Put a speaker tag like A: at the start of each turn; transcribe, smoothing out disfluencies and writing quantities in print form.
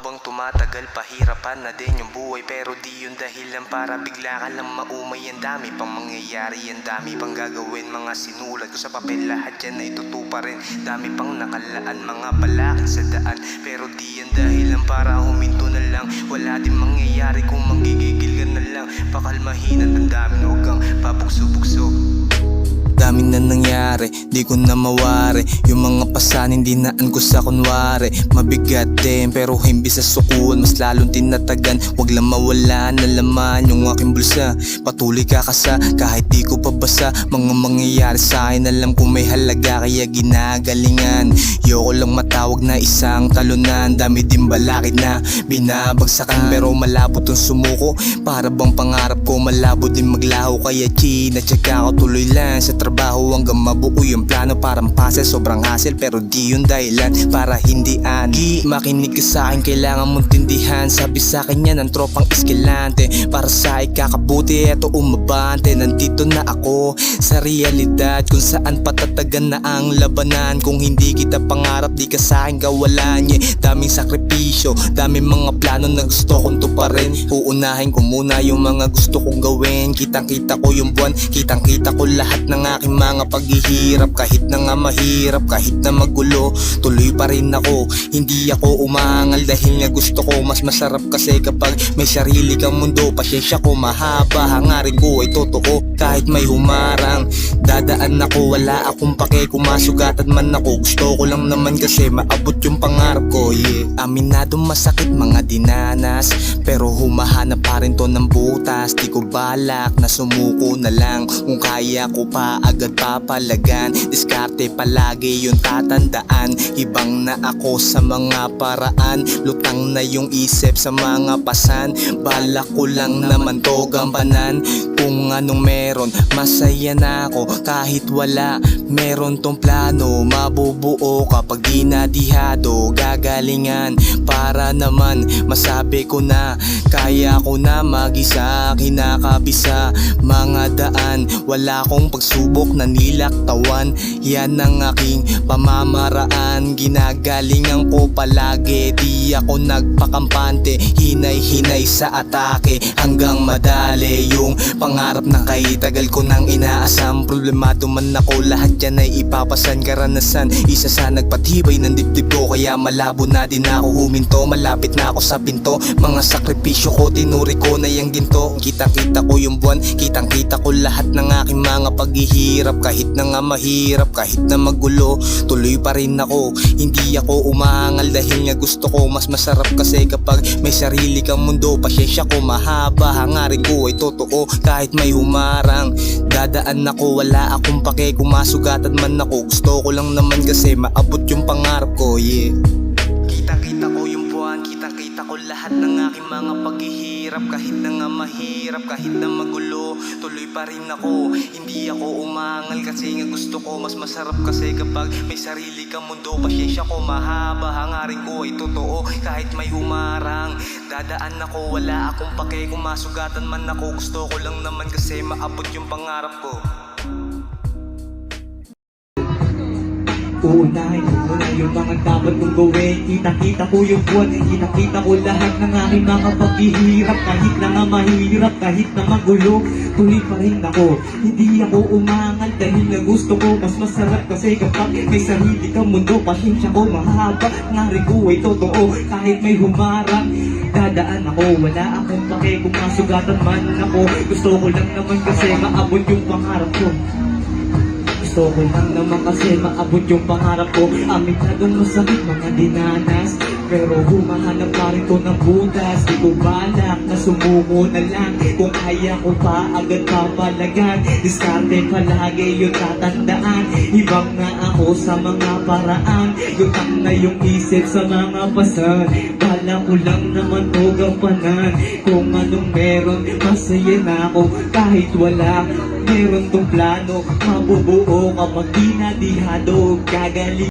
A: bang tumatagal, pahirapan na din yung buhay, pero di yun dahilan para bigla ka lang maumay. Ang dami pang mangyayari, ang dami pang gagawin. Mga sinulat ko sa papel, lahat yan ay tutuparin. Dami pang nakalaan, mga balakid sa daan, pero di yan dahilan para huminto na lang. Wala din mangyayari kung manggigigil ka na lang. Pakalmahin at ang dami, huwag kang pabukso-bukso. Dami na nangyari, di ko na mawari. Yung mga pasan hindi naan ko sa kunwari. Mabigat din pero imbis sa sukuan, mas lalong tinatagan. Wag lang mawala na laman yung aking bulsa. Patuloy kakasa kahit di ko pabasa. Mga mangyayari sa akin alam ko may halaga, kaya ginagalingan. Yoko lang matawag na isang talunan. Dami din balakid na binabagsakan, pero malabo tong sumuko. Para bang pangarap ko malabo din maglaho. Kaya chinatsaga ko tuloy lang sa trabaho hanggang mabuo yung plano. Parang puzzle, sobrang hassle, pero di yun dahilan para hindi ani. Makinig ka sa akin, kailangan mong tindihan. Sabi sa akin yan ng tropang iskilante. Para sa ikakabuti, eto umabante. Nandito na ako sa realidad, kung saan patatagan na ang labanan. Kung hindi kita pangarap, di ka sa akin kawalan. Daming sakripisyo, daming mga plano na gusto kong tuparin. Uunahin ko muna yung mga gusto kong gawin. Kitang kita ko yung buwan, kitang kita ko lahat ng aking mga paghihirap. Kahit na nga mahirap, kahit na magulo, tuloy pa rin ako, hindi ako umangal. Dahil nga gusto ko mas masarap kasi kapag may sarili kang mundo. Pasensya ko mahaba, hangarin ko ay totoo. Kahit may humarang, dadaan ako, wala akong pake kung masugatan man ako. Gusto ko lang naman kasi maabot yung pangarap ko, yeah. Aminado masakit mga dinanas, pero humahanap pa rin to ng butas. Di ko balak na sumuko na lang, kung kaya ko pa agad papalagan. Diskarte palagi yung tatandaan. Ibang na ako sa mga paraan, lutang na yung isip sa mga pasan. Balak ko lang naman to gampanan. Kung anong meron, masaya na ako. Kahit wala, meron tong plano. Mabubuo kapag dinadihado, gagalingan. Para naman masabi ko na kaya ko na mag-isa, kinakabisa mga daan. Wala akong pagsubok na nilaktawan, yan ang aking pamamaraan. Ginagalingan ko palagi, di ako nagpakampante. Hinay-hinay sa atake hanggang madali yung pangarap na kaitagal ko nang inaasam. Problemado man ako, lahat yan ay ipapasan. Karanasan, isa sa nagpatibay ng dibdib ko, kaya malabo na din ako huminto. Malapit na ako sa pinto, mga sakripisyo ko tinuri ko na yung ginto. Kitang-kita ko yung buwan, kitang-kita ko lahat ng aking mga paghihirap. Kahit na nga mahirap, kahit na magulo, tuloy pa rin ako, hindi ako umangal. Dahil nga gusto ko mas masarap kasi kapag may sarili kang mundo. Pasensya ko mahaba, hangarin ko ay totoo. Kahit may humarang, dadaan ako, wala akong pake kung masugatan man ako. Gusto ko lang naman kasi maabot yung pangarap ko, yeah. Kitang-kita ko yung buwan, kitang-kita ko lahat ng aking mga paghihirap. Kahit na nga mahirap, kahit na magulo, tuloy pa rin ako, hindi ako umangal. Kasi nga gusto ko mas masarap kasi kapag may sarili kang mundo. Pasensya ko mahaba, hangarin ko ay totoo. Kahit may humarang, dadaan ako, wala akong pake kung masugatan man ako. Gusto ko lang naman kasi maabot yung pangarap ko.
B: Uunahin ko muna yung mga dapat kong gawin. Kita-kita ko yung buwan, kita-kita ko lahat ng aking mga paghihirap. Kahit na nga mahirap, kahit na magulo, tuloy pa rin ako, hindi ako umangal. Dahil na gusto ko mas masarap kasi kapag may sarili kang mundo. Pasensya ko mahaba, ngari ko ay totoo. Kahit may humarang, dadaan ako, wala akong pake kung masugatan man ako. Gusto ko lang naman kasi maabot yung pangarap ko. Gusto ko lang naman kasi maabot yung pangarap ko. Aminadong masakit mga dinanas, pero humahanap pa rin ko ng butas. Di ko balak na sumuko na lang, kung kaya ko pa agad papalagan. Diskarte palagi yung tatandaan. Ibang na ako sa mga paraan, lutang na yung isip sa mga pasan. Bala ko lang naman to gampanan. Kung anong meron, masaya na ako. Kahit wala, meron tong plano. Mabubuo kapag dinadihado, gagaling.